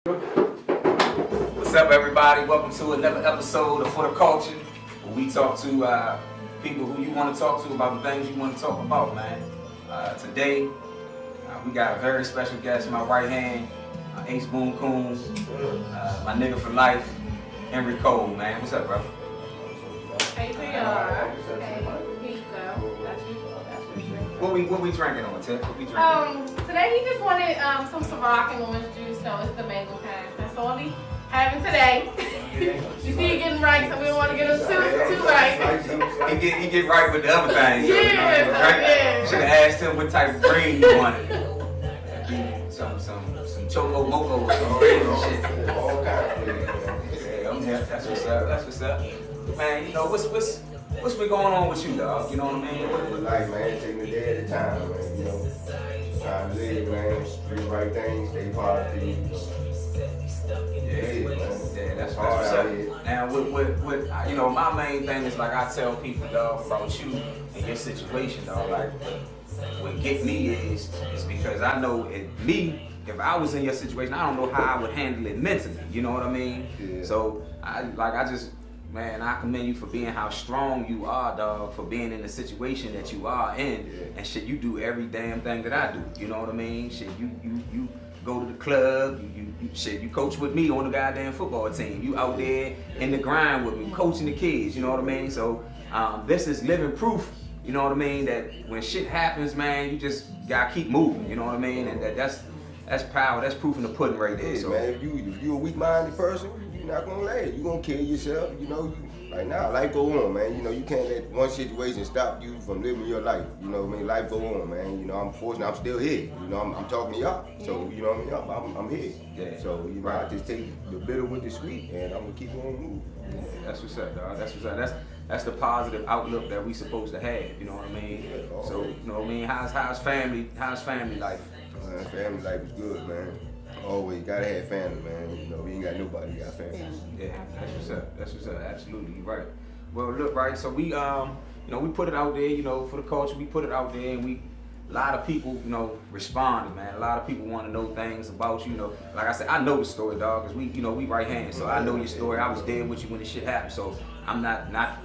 What's up, everybody? Welcome to another episode of For the Culture, where we talk to people who you want to talk to about the things you want to talk about, man. Today, we got a very special guest in my right hand, Ace Boom Coon, my nigga for life, Henry Cole, man. What's up, bro? Hey, PR. Okay, here you go. That's you. What we drinking on, Tiff? What we drinking? Today he just wanted some Ciroc and orange juice, so it's the mango kind. That's all we having today. You see, he getting right, so we don't want to get him too right. He get right with the other things. Yeah. Should have asked him what type of green he wanted. Some choco moco or some shit. Yeah, I'm here. That's what's up. That's what's up. Man, you know what's been going on with you, dog? You know what I mean? Life, man, taking a day at a time, man. You know, trying to live, man. Do the right things, stay positive. Yeah, that's what's up. Now, with you know, my main thing is like I tell people, dog, about you and your situation, dog. Like, what get me is because I know if I was in your situation, I don't know how I would handle it mentally. You know what I mean? Yeah. So Man, I commend you for being how strong you are, dog, for being in the situation that you are in. Yeah. And shit, you do every damn thing that I do. You know what I mean? Shit, you go to the club, you coach with me on the goddamn football team. You out there in the grind with me, coaching the kids, you know what I mean? So this is living proof, you know what I mean, that when shit happens, man, you just gotta keep moving, you know what I mean? And that's power, that's proof in the pudding right there. Yeah, So man, if you a weak-minded person, you're not gonna last. You're gonna kill yourself. You know, like now, life go on, man. You know, you can't let one situation stop you from living your life. You know what I mean? Life go on, man. You know, I'm fortunate, I'm still here. You know, I'm talking to y'all. So, you know what I mean? I'm here. Yeah. So, you know, I just take the bitter with the sweet, and I'm gonna keep on moving. that's what's up, dog. That's what's up. That's the positive outlook that we supposed to have. You know what I mean? Yeah, So you know what I mean? How's family life? Man, family life is good, man. Always gotta have family, man. You know, we ain't got nobody got family. Yeah, that's what's up. That's what's up. Absolutely, you're right. Well, look, right. So we, you know, we put it out there. You know, for the culture, we put it out there, and a lot of people, you know, responded, man. A lot of people want to know things about you. You know, like I said, I know the story, dog, because we right hands. So I know your story. I was there with you when this shit happened. So I'm not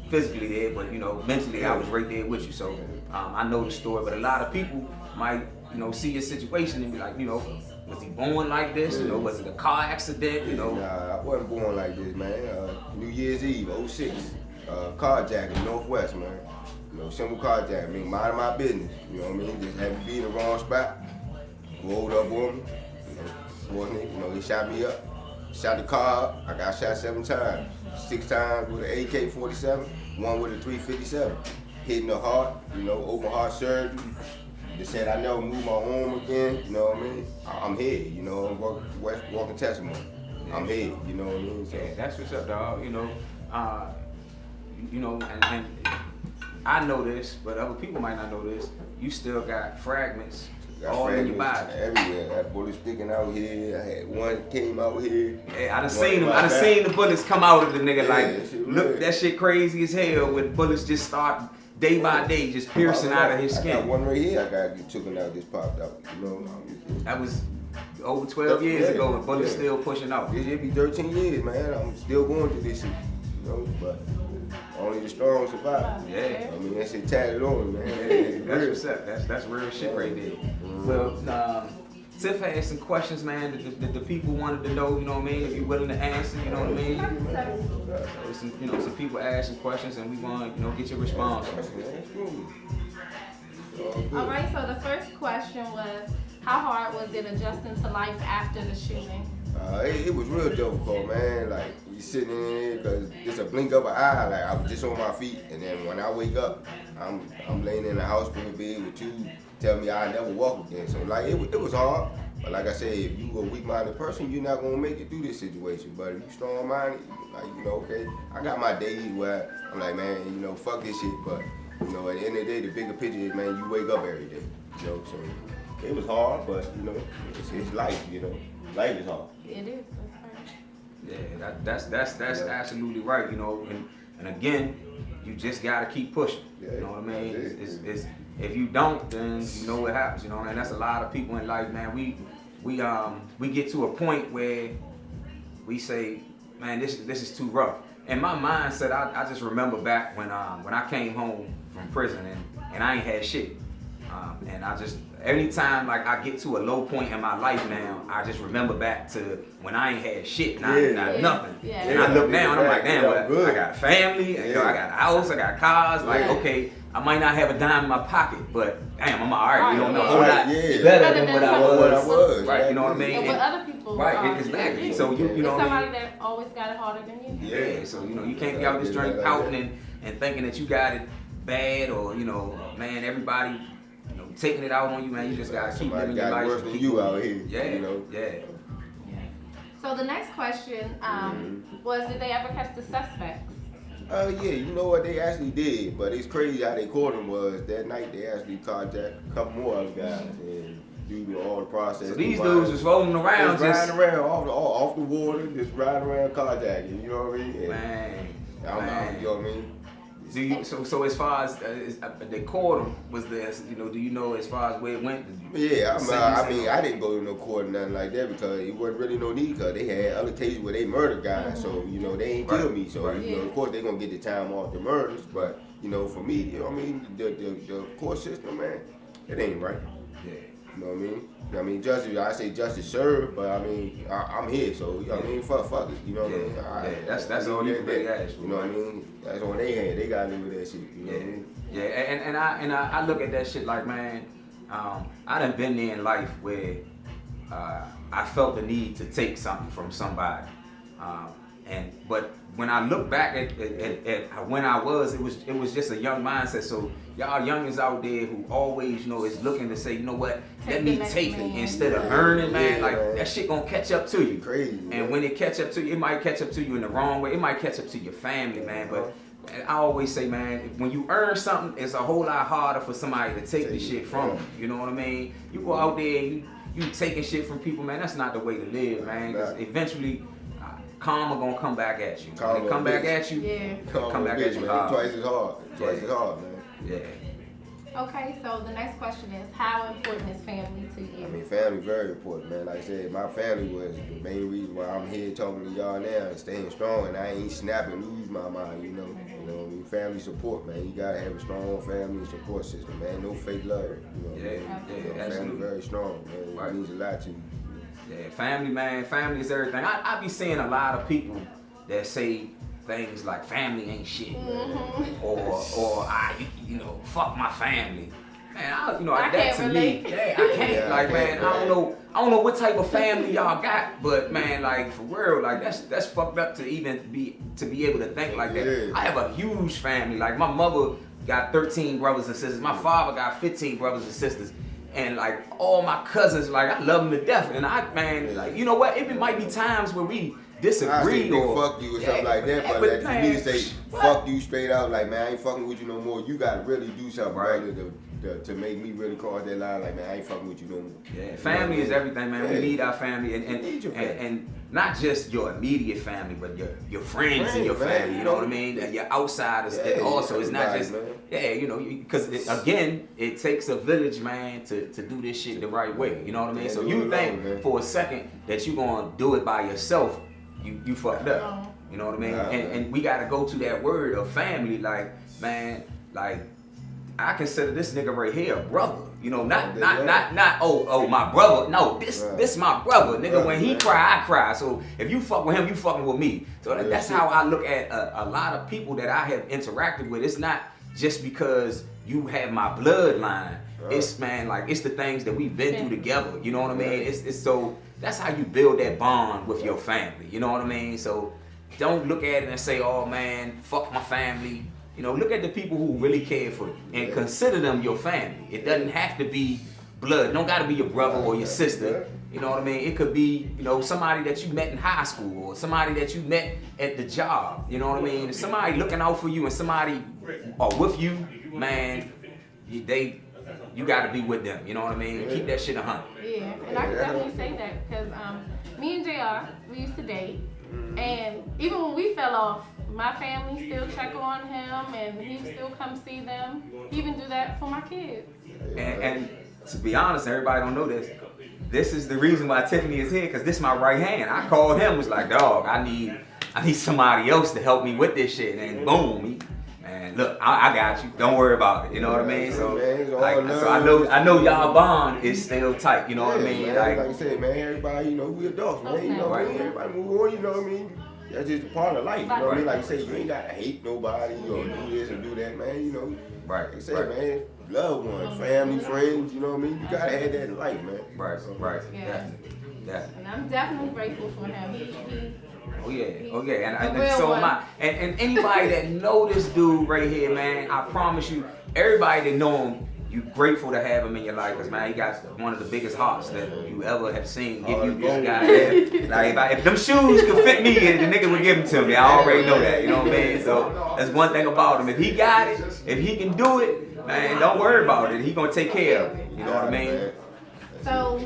physically there, but you know, mentally I was right there with you. So I know the story. But a lot of people might, you know, see your situation and be like, you know, was he born like this? You know, was it a car accident? You know? Nah, I wasn't born like this, man. New Year's Eve, 06, carjacking, Northwest, man. You know, simple carjacking. I mean, minding my business. You know what I mean? Just happened to be in the wrong spot. Rolled up on me. You know, he shot me up. Shot the car up. I got shot 7 times. 6 times with an AK-47, 1 with a 357. Hitting the heart, you know, open heart surgery. They said I never move my arm again, you know what I mean? I'm here, you know, I'm walking testimony. I'm here, you know what I mean? So, Yeah, that's what's up, dog. You know, and I know this, but other people might not know this. You still got fragments all in your body. Everywhere. I had bullets sticking out here. I had one came out here. Yeah, I done seen them. I done seen the bullets come out of the nigga. Yeah, like, look, that shit crazy as hell when bullets just start day by day just piercing out of his I got skin. one right here. I got get taken out, just popped out. You know, That was over 12 years ago, and bullets still pushing out. It be 13 years, man. I'm still going through this shit, you know, but only the strong survive. Yeah. I mean, that shit tatted on, man. That's what's up. That's real shit right there. Well, Tiff had some questions, man, that the people wanted to know, you know what I mean? If you're willing to answer, you know what I mean? Some people asked some questions, and we want to, you know, get your response. All right, so the first question was, how hard was it adjusting to life after the shooting? It was real difficult, man. Like, you sitting in there, because it's a blink of an eye. Like, I was just on my feet, and then when I wake up, I'm laying in the hospital bed with you, tell me I never walk again. So, like, it was hard. But like I said, if you a weak-minded person, you're not going to make it through this situation. But if you strong-minded, like, you know, okay, I got my days where I'm like, man, you know, fuck this shit. But, you know, at the end of the day, the bigger picture is, man, you wake up every day. You know, so it was hard, but, you know, it's life, you know. Life is hard. It is. Yeah, that's absolutely right, you know. And again, you just gotta keep pushing. You know what I mean? It's if you don't, then you know what happens. You know, and that's a lot of people in life, man. we get to a point where we say, man, this is too rough. And my mindset, I just remember back when I came home from prison and I ain't had shit. And I just, anytime like I get to a low point in my life now, I just remember back to when I ain't had shit, not nothing. Yeah. And I look now and I'm like, damn, well, I got a family, Yeah. you know, I got a house, I got cars. Like, okay, I might not have a dime in my pocket, but damn, I'm alright. You know, I'm a whole lot better than what I was. Right, you know what I mean? And what other people right, exactly. So you know, somebody that always got it harder than you. Yeah, so you know, you can't be out this joint pouting and thinking that you got it bad, or you know, man, everybody, you know, taking it out on you, man. You just gotta keep living your life. Worse than you out here. Yeah, you know. Yeah. So the next question was, did they ever catch the suspects? Yeah, you know what, they actually did, but it's crazy how they caught them was that night they actually carjacked a couple more other guys and due to all the process. So these dudes was rolling around, just riding around off the water, just riding around carjacking, you know what I mean? And man. you know what I mean? Do you, so as far as they caught him, was there, you know, do you know as far as where it went? Yeah, I mean, I didn't go to no court or nothing like that because it wasn't really no need because they had other cases where they murdered guys, so, you know, they ain't killed me, so, you know, of course they gonna get the time off the murders, but, you know, for me, you know what I mean, the court system, man, it ain't right. Yeah. You know what I mean? I mean, justice, I say justice served, but I mean, I'm here, so, you know what I mean, fuck it, you know what I mean? That's all you can really ask for. You know what I mean? That's on their hand, they gotta live with that shit, you know what I mean? Yeah, and I look at that shit like, man, I done been there in life where I felt the need to take something from somebody, but when I look back at when I was, it was just a young mindset. So y'all youngins out there who always, you know, is looking to say, you know what, let me take it instead of earning, man. Like that shit gonna catch up to you. Crazy. And when it catch up to you, it might catch up to you in the wrong way. It might catch up to your family, man. But I always say, man, when you earn something, it's a whole lot harder for somebody to take the shit from you. You know what I mean? You go out there and you taking shit from people, man. That's not the way to live, man. 'Cause eventually, karma gonna come back at you. When it come back at you, come back at you hard. Twice as hard. Twice as hard, man. Yeah. Okay, so the next question is, how important is family to you? I mean, family very important, man. Like I said, my family was the main reason why I'm here talking to y'all now and staying strong, and I ain't snapping, lose my mind, you know. You know, I mean, family support, man. You gotta have a strong family support system, man. No fake love, you know. Yeah, you know, absolutely. family very strong, man. Right. It means a lot to you. Yeah, family, man. Family is everything. I be seeing a lot of people that say things like family ain't shit, or you know, fuck my family. Man, I that can't to relate. me, I can't. Yeah, like, I man, can't, I don't know what type of family y'all got, but man, like for real, like that's fucked up to even be able to think like that. Yeah. I have a huge family. Like my mother got 13 brothers and sisters. My father got 15 brothers and sisters. And like all my cousins, like I love them to death. And like, you know what? It might be times where we disagree I say, or fuck you or something like that, but like, for me to say fuck you straight out, like, man, I ain't fucking with you no more. You gotta really do something, right, to make me really cross that line. Like, man, I ain't fucking with you no more. Yeah, family is everything, man. Yeah. We need our family, family. and not just your immediate family, but your friends in your family. You know what I mean? And your outsiders also. It's not just you know, because again, it takes a village, man, to do this shit the right way. You know what I mean? So you think for a second that you gonna do it by yourself, you fucked up. You know what I mean? And we gotta go to that word of family, like, man, like, I consider this nigga right here a brother. You know, not my brother. No, this my brother, nigga. When he cry, I cry. So if you fuck with him, you fucking with me. So that's how I look at a lot of people that I have interacted with. It's not just because you have my bloodline. It's, man, like, it's the things that we've been through together. You know what I mean? It's so that's how you build that bond with your family. You know what I mean? So don't look at it and say, oh man, fuck my family. You know, look at the people who really care for you and consider them your family. It doesn't have to be blood. It don't gotta be your brother or your sister. You know what I mean? It could be, you know, somebody that you met in high school or somebody that you met at the job. You know what I mean? If somebody looking out for you and somebody are with you, man, you gotta be with them. You know what I mean? Keep that shit 100. Yeah, and I can definitely say that because me and JR, we used to date, and even when we fell off, my family still check on him, and he would still come see them. He even do that for my kids. And to be honest, everybody don't know this. this is the reason why Tiffany is here, because this is my right hand. I called him, was like, dog, I need somebody else to help me with this shit. And boom, man, look, I got you. Don't worry about it. You know what I mean? So, I know y'all bond is still tight. You know what I mean? Man, like I said, man, everybody, you know, we adults, man. You know what I mean? Everybody move on. You know what I mean? That's just a part of life. You know what I mean? Like you say, you ain't gotta hate nobody or do this and do that, man. You know, like I say, man, loved ones, family, friends. You know what I mean? You gotta have that in life, man. Right. Yeah. Yeah. And I'm definitely grateful for him. Oh yeah, and so am I. And anybody that know this dude right here, man, I promise you, everybody that know him, you grateful to have him in your life, cause man, he got one of the biggest hearts that you ever have seen. Give you this guy. Like if them shoes could fit me, the nigga would give them to me. I already know that. You know what I mean? So that's one thing about him. If he got it, if he can do it, man, don't worry about it. He gonna take care of it. You know what I mean? So,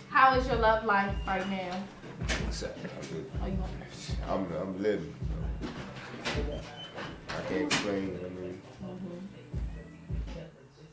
how is your love life right now? What's up? I'm living. I can't complain. I mean,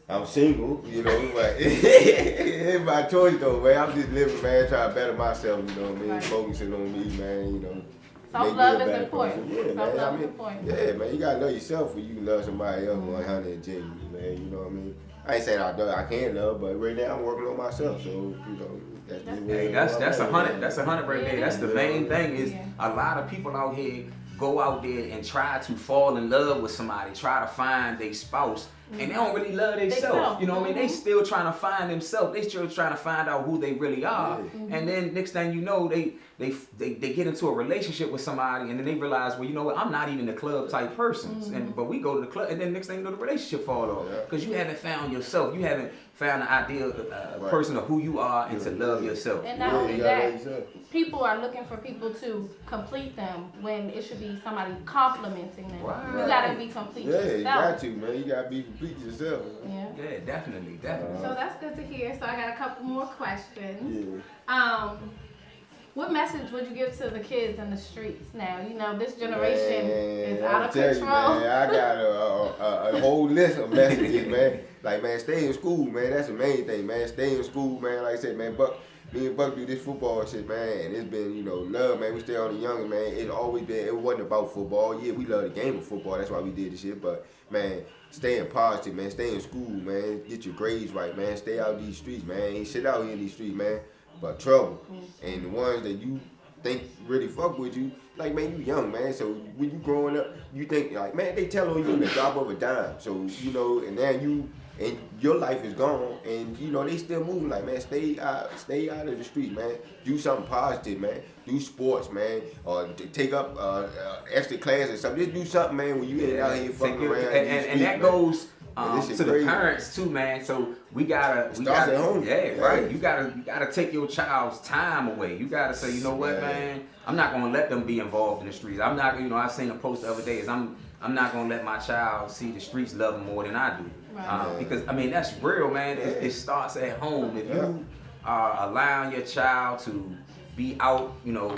I'm single, you know, but it's my choice though, man. I'm just living, man, trying to better myself, you know what I mean? Right. Focusing on me, man, you know. Self-love is important. Yeah, man. Self-love is important. Yeah, man, you gotta love yourself when you can love somebody else 100 and genuine, man, you know what I mean? I ain't saying I can't love, but right now I'm working on myself, so, you know, that's just Hey, that's 100. That's 100 right there. That's the main thing is a lot of people out here go out there and try to fall in love with somebody, try to find their spouse, and they don't really love themselves. You know what I mean? They still trying to find themselves. They still trying to find out who they really are. And then next thing you know, they get into a relationship with somebody, and then they realize, well, you know what? I'm not even a club type person. But we go to the club, and then next thing you know, the relationship fall off because you haven't found yourself. You haven't found the ideal person of who you are and to love yourself. And not only that, people are looking for people to complete them when it should be somebody complimenting them. Right. You gotta be complete yourself. Yeah, you got to, man. You gotta be complete yourself. Yeah, definitely. So that's good to hear. So I got a couple more questions. Yeah. What message would you give to the kids in the streets now? You know, this generation is out of tell control. You, man, I got a whole list of messages, man. Like, man, stay in school, man. That's the main thing, man. Stay in school, man. Like I said, man, me and Buck do this football shit, man. And it's been, you know, love, man. We stay on the youngest, man. It's always been, it wasn't about football. Yeah, we love the game of football. That's why we did this shit. But, man, staying positive, man. Stay in school, man. Get your grades right, man. Stay out these streets, man. Ain't shit out here in these streets, man. But trouble. And the ones that you think really fuck with you, like, man, you young, man. So when you growing up, you think, like, man, they tell on you in the drop of a dime. So, you know, and now and your life is gone, and, you know, they still moving. Like, man, stay out of the streets, man. Do something positive, man. Do sports, man. Or take up extra classes or something. Just do something, man, when you ain't out here fucking around. And that goes to the crazy. parents too, man. So we gotta Starts at home. Yeah, right. You gotta take your child's time away. You gotta say, you know what, man, I'm not gonna let them be involved in the streets. I'm not, you know, I seen a post the other day. I'm not gonna let my child see the streets love them more than I do. Because I mean that's real, man. It starts at home. If you are allowing your child to be out, you know.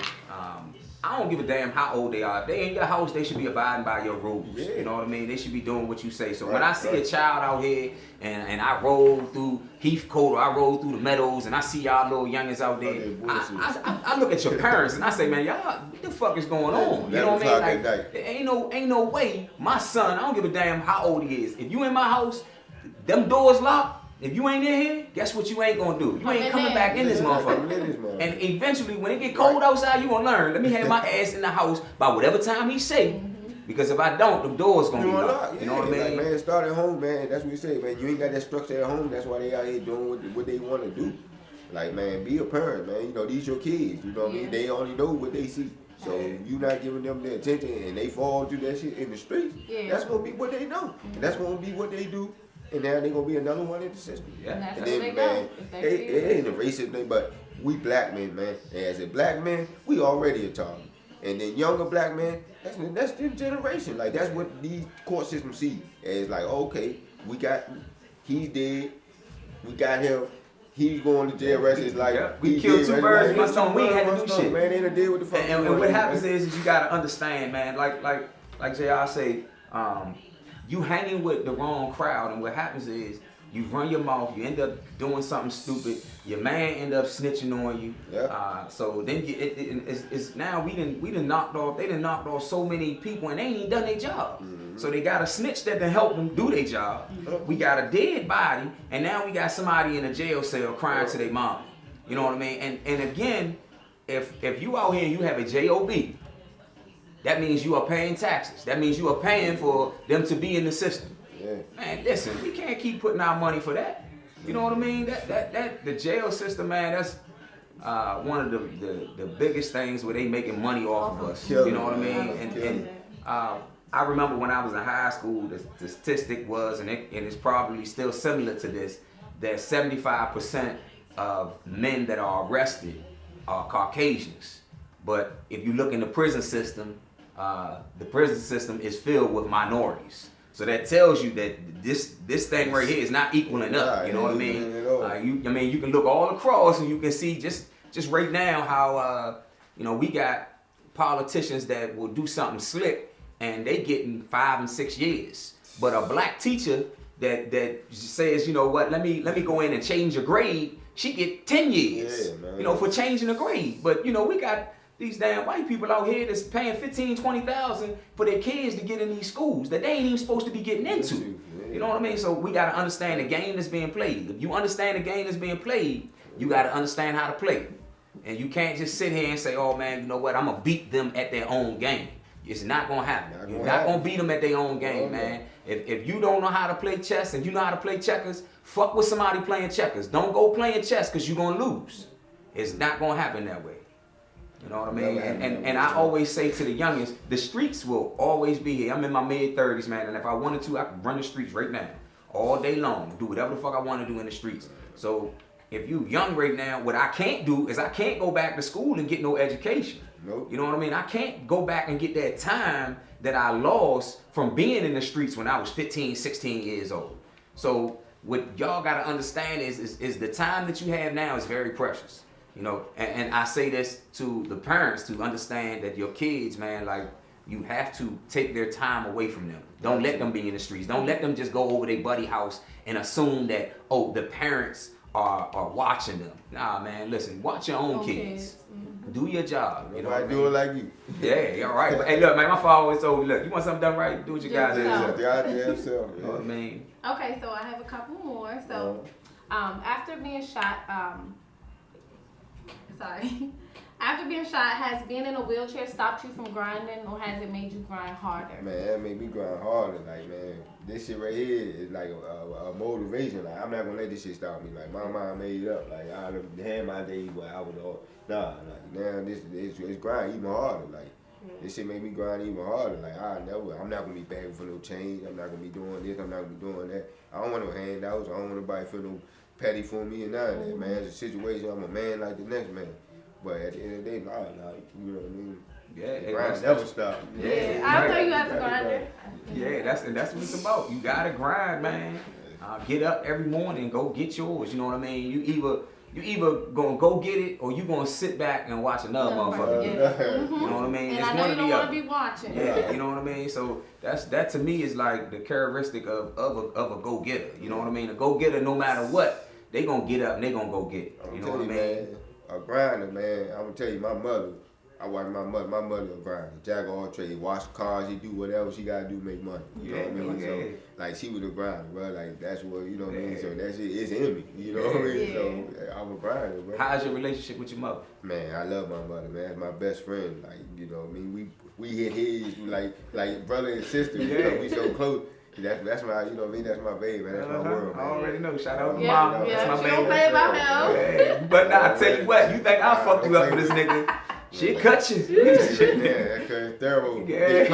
I don't give a damn how old they are. If they in your house, they should be abiding by your rules. You know what I mean? They should be doing what you say. So when I see a child out here and I roll through Heathcote or I roll through the Meadows and I see y'all little youngins out there, I look at your parents and I say, man, y'all, what the fuck is going on? You know what I mean? Like, ain't no way my son, I don't give a damn how old he is. If you in my house, them doors locked. If you ain't in here, guess what you ain't gonna do? You ain't coming back in this motherfucker. And eventually, when it get cold outside, you gonna learn. Let me have my ass in the house by whatever time he say. Because if I don't, the door's gonna be locked. You know what I mean? Like, man, start at home, man. That's what we say, man. You ain't got that structure at home. That's why they out here doing what they want to do. Like, man, be a parent, man. You know, these your kids. You know what I mean? They only know what they see. So you not giving them the attention and they fall to that shit in the streets. That's gonna be what they know. And that's gonna be what they do. And now they're gonna be another one in the system. And then, man, it ain't a racist thing, but we black men, man. And as a black man, we already a target. And then younger black men, that's the generation. Like, that's what these court systems see. As like, okay, he's dead, we got him, he's going to jail rest his life. We killed two birds with one stone. We ain't had to do shit. Man, they done did what the fuck. And what happens is you gotta understand, man, like JR say, you hanging with the wrong crowd, and what happens is you run your mouth, you end up doing something stupid, your man end up snitching on you. Yeah. So then it's now they done knocked off so many people and they ain't even done their job. So they got a snitch that can help them do their job. We got a dead body, and now we got somebody in a jail cell crying to their mom. You know what I mean? And again, if you out here and you have a job, that means you are paying taxes. That means you are paying for them to be in the system. Yeah. Man, listen, we can't keep putting our money for that. You know what I mean? That the jail system, man, that's one of the biggest things where they making money off of us. You know what I mean? And I remember when I was in high school, the statistic was, and it's probably still similar to this, that 75% of men that are arrested are Caucasians. But if you look in the prison system is filled with minorities. So that tells you that this thing right here is not equaling up. You know what I mean? You can look all across and you can see just right now how we got politicians that will do something slick and they getting 5 and 6 years. But a black teacher that says, you know what, let me go in and change your grade, she get 10 years. Yeah, man. For changing a grade. But we got these damn white people out here that's paying $15,000-$20,000 for their kids to get in these schools that they ain't even supposed to be getting into. You know what I mean? So we gotta understand the game that's being played. If you understand the game that's being played, you gotta understand how to play. And you can't just sit here and say, oh man, you know what, I'm gonna beat them at their own game. It's not gonna happen. You're not gonna beat them at their own game, man. If you don't know how to play chess and you know how to play checkers, fuck with somebody playing checkers. Don't go playing chess because you're gonna lose. It's not gonna happen that way. You know what I mean? And I always say to the youngest, the streets will always be here. I'm in my mid-30s, man, and if I wanted to, I could run the streets right now. All day long. Do whatever the fuck I want to do in the streets. So if you young right now, what I can't do is I can't go back to school and get no education. Nope. You know what I mean? I can't go back and get that time that I lost from being in the streets when I was 15, 16 years old. So what y'all got to understand is the time that you have now is very precious. And I say this to the parents to understand that your kids, man, like, you have to take their time away from them. Don't let them be in the streets. Don't let them just go over their buddy house and assume that, the parents are watching them. Nah, man, listen, watch your own kids. Do your job. Nobody do it like you. Yeah, all right. But, hey, look, man, my father always told me, look, you want something done right, do what you gotta do. Goddamn self. You know what I mean? Okay, so I have a couple more. So, after being shot, after being shot, has being in a wheelchair stopped you from grinding, or has it made you grind harder? Man, that made me grind harder. Like, man, this shit right here is like a motivation. Like, I'm not gonna let this shit stop me. Like, my mind made it up. Like, I had my days where I was all, now it's grind even harder. Like, this shit made me grind even harder. Like, I'm not gonna be begging for no change. I'm not gonna be doing this. I'm not gonna be doing that. I don't want no handouts. I don't want nobody feel no petty for me and none of that, man. It's a situation. I'm a man like the next man. But at the end of the day, you know what I mean? Yeah, grind never stop. Yeah, I know you as a grinder. Yeah, that's what it's about. You gotta grind, man. Get up every morning and go get yours. You know what I mean? You either gonna go get it or you gonna sit back and watch another motherfucker get it. You know what I mean? And it's I know you don't want to be watching. Yeah, you know what I mean? So that to me is like the characteristic of a go-getter. You know what I mean? A go-getter, no matter what, they gonna get up and they gonna go get it. You know what I mean? Man, a grinder, man. I'm gonna tell you, my mother, I watch my mother a grinder. Jack of all trades, wash cars, she do whatever she gotta do to make money. You know what I mean? So, like, she was a grinder, bro. Like, that's what, you know what I mean? So that shit is in me, you know what I mean? So I'm a grinder, bro. How's your relationship with your mother? Man, I love my mother, man. That's my best friend. Like, you know what I mean? We hit heads like brother and sister. You know, we so close. That's my, you know what I mean? That's my baby, man. That's my world, man. I already know. Shout out to mom. That's my she baby. don't play about him. Yeah. But nah, I tell you what, you think I fucked you up for this nigga? She cut you. Yeah, that's terrible. Yeah.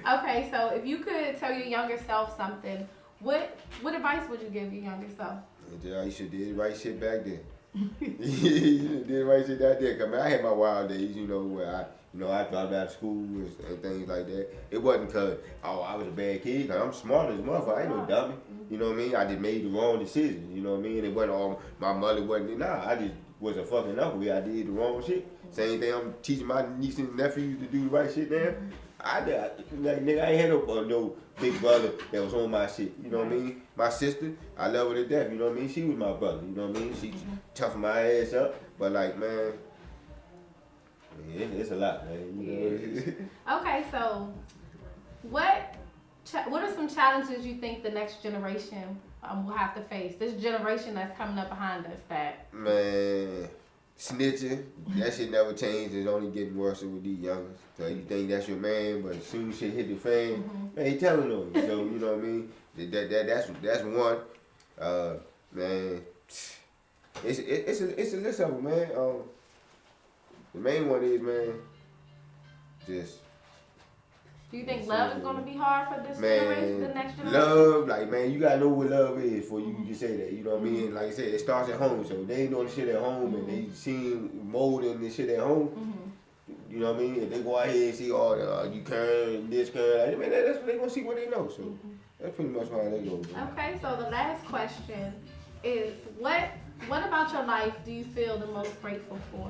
Okay, so if you could tell your younger self something, what advice would you give your younger self? Yeah, you should did the right shit back then. You should did the right shit back then. Cause man, I had my wild days, you know, where I dropped out of school and things like that. It wasn't cause I was a bad kid. Cause I'm smart as a motherfucker. I ain't no dummy. You know what I mean? I just made the wrong decision. You know what I mean? It wasn't all my mother wasn't. Nah, I just was a fucking knucklehead. I did the wrong shit. Same thing. I'm teaching my nieces and nephews to do the right shit now. Like, nigga, I ain't had no big brother that was on my shit. You know what I mean? My sister, I love her to death. You know what I mean? She was my brother. You know what I mean? She toughened my ass up. But like, man, it's a lot, man. You know? Okay, so what are some challenges you think the next generation will have to face? This generation that's coming up behind us that. Man, snitching, that shit never changed. It's only getting worse with these youngers. So you think that's your man, but as soon as shit hit the fan, man, he telling on you. So you know what I mean? That's one. Man, it's a list of them, man. The main one is, man, just. Do you think love is gonna be hard for this generation, the next generation? Love, like, man, you gotta know what love is before you can say that. You know what I mean? Like I said, it starts at home. So they ain't doing the shit at home, and they seen molding this shit at home. You know what I mean? If they go out here and see all you can, this can, like, man, that's what they gonna see what they know. So that's pretty much how they go. Man. Okay, so the last question is, what about your life do you feel the most grateful for?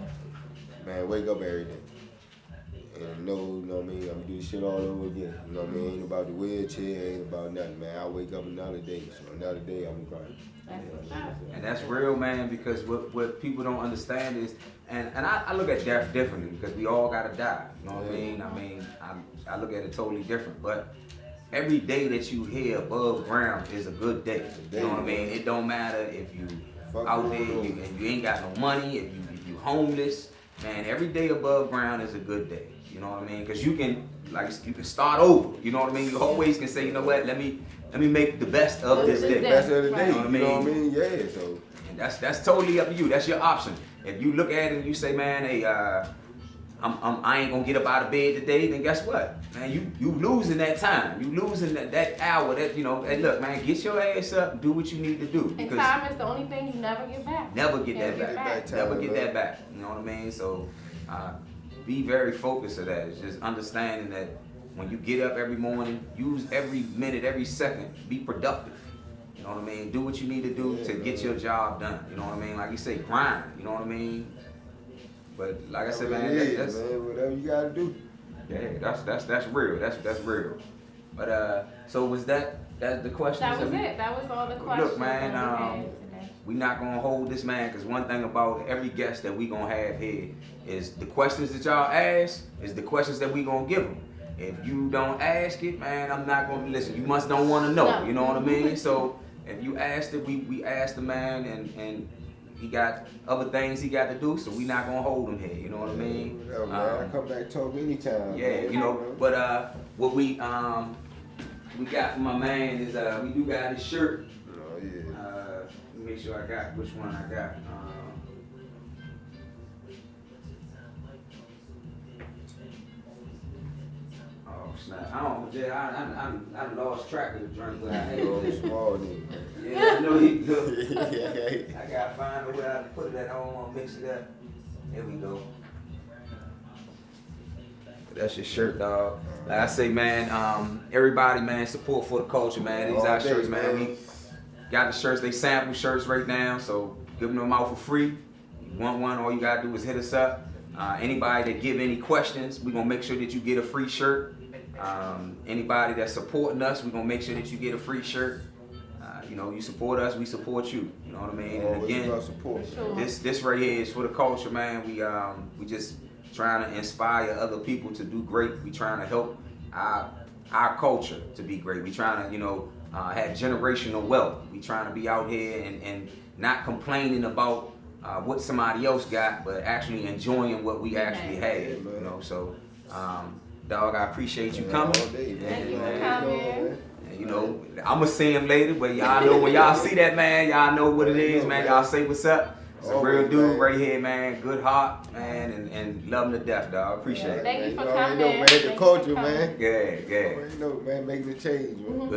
Man, wake up every day. And you know what I mean? I'm gonna do this shit all over again. You know what I mean? Ain't about the wheelchair, ain't about nothing, man. I wake up another day, so another day I'm gonna cry. That's what's up. And that's real, man, because what people don't understand is, and I look at death differently because we all gotta die. You know what I mean? I look at it totally different. But every day that you here above ground is a good day. You know what I mean? It don't matter if you out there and you ain't got no money, if you homeless, man. Every day above ground is a good day. You know what I mean? Because you can start over. You know what I mean? You always can say, you know what? Let me make the best of this day. Best of the day. You know what I mean? You know what I mean? Yeah. So. And that's totally up to you. That's your option. If you look at it and you say, man, hey, I ain't gonna get up out of bed today, then guess what? Man, you losing that time. You losing that hour. That hey, look, man, get your ass up and do what you need to do. And time is the only thing you never get back. Never get that back. Never get that back. You know what I mean? So. Be very focused of that. It's just understanding that when you get up every morning, use every minute, every second, be productive. You know what I mean? Do what you need to do to get your job done. You know what I mean? Like you say, grind. You know what I mean? But like I said, man, that's whatever you gotta do. Yeah, that's real. That's real. But so was that the question? That was it. That was all the questions. Look, man. We're not gonna hold this man, because one thing about every guest that we gonna have here is the questions that y'all ask is the questions that we gonna give them. If you don't ask it, man, I'm not gonna listen. You must don't want to know. No. You know what I mean? So if you asked it, we asked the man, and he got other things he got to do, so we not gonna hold him here. You know what I mean? Yeah, man, I come back and talk anytime. Yeah, man. you know. But what we got from my man is we do got his shirt. Oh yeah. Make sure I got which one I got. Oh snap! I lost track of the drink. But I had this small nigga. Yeah, I know he good. I gotta find a way to put it at home. Mix it up. There we go. That's your shirt, dog. Like I say, man, everybody, man, support for the culture, man. These our shirts, man. We got the shirts, they sample shirts right now, so giving them out for free. You want one, all you gotta do is hit us up. Anybody that give any questions, we're gonna make sure that you get a free shirt. Anybody that's supporting us, we're gonna make sure that you get a free shirt. You know, you support us, we support you. You know what I mean? And again, support. This right here is for the culture, man. We just trying to inspire other people to do great. We trying to help our culture to be great. We trying to, you know, have generational wealth. We trying to be out here and not complaining about what somebody else got, but actually enjoying what we actually had. You know, so dog, I appreciate you coming. Thank you for coming. You know, I'ma see him later, but y'all know when y'all see that, man, y'all know what it is, man. Y'all say what's up. It's a real dude right here, man. Good heart, man, and love him to death, dog. Appreciate it. Thank you for coming. Man, the culture, man. Yeah. You know, man, making a change, man.